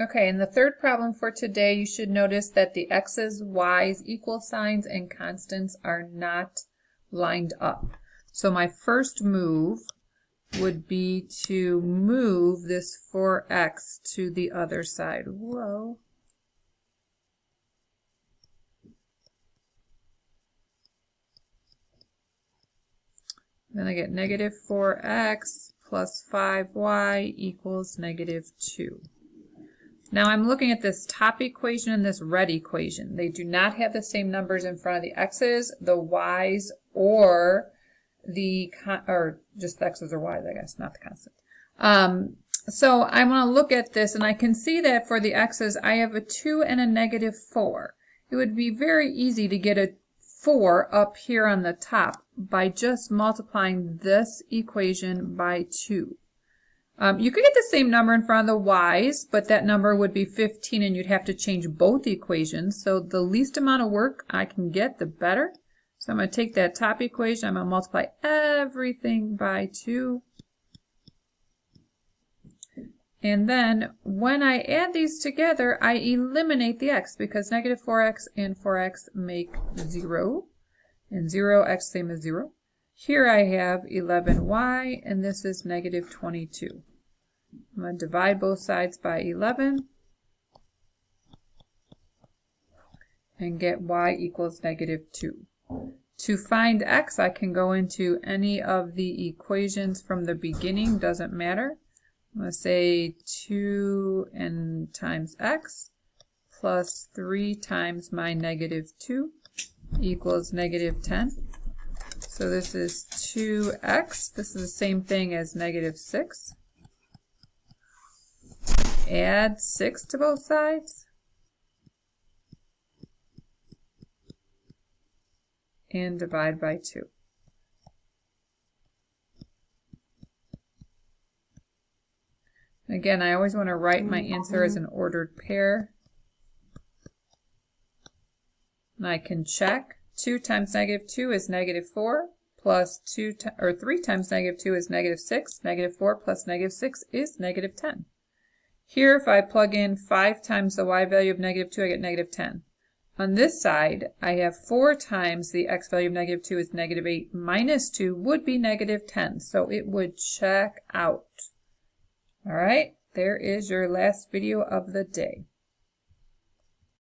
Okay, and the third problem for today, you should notice that the x's, y's, equal signs, and constants are not lined up. So my first move would be to move this 4x to the other side. Whoa. Then I get negative 4x plus 5y equals negative 2. Now I'm looking at this top equation and this red equation. They do not have the same numbers in front of the x's, the y's, or just the x's or y's, I guess, not the constant. So I want to look at this, and I can see that for the x's, I have a 2 and a negative 4. It would be very easy to get a 4 up here on the top by just multiplying this equation by 2. You could get the same number in front of the y's, but that number would be 15 and you'd have to change both equations. So the least amount of work I can get, the better. So I'm going to take that top equation, I'm going to multiply everything by 2. And then when I add these together, I eliminate the x because negative 4x and 4x make 0. And 0x same as 0. Here I have 11y, and this is negative 22. I'm going to divide both sides by 11 and get y equals negative 2. To find x, I can go into any of the equations from the beginning, doesn't matter. I'm going to say 2 and times x plus 3 times my negative 2 equals negative 10. So this is 2x. This is the same thing as negative 6. Add 6 to both sides. And divide by 2. Again, I always want to write my answer as an ordered pair. And I can check. 2 times negative 2 is negative 4, plus 3 times negative 2 is negative 6. Negative 4 plus negative 6 is negative 10. Here, if I plug in 5 times the y value of negative 2, I get negative 10. On this side, I have 4 times the x value of negative 2 is negative 8 minus 2 would be negative 10. So it would check out. All right, there is your last video of the day.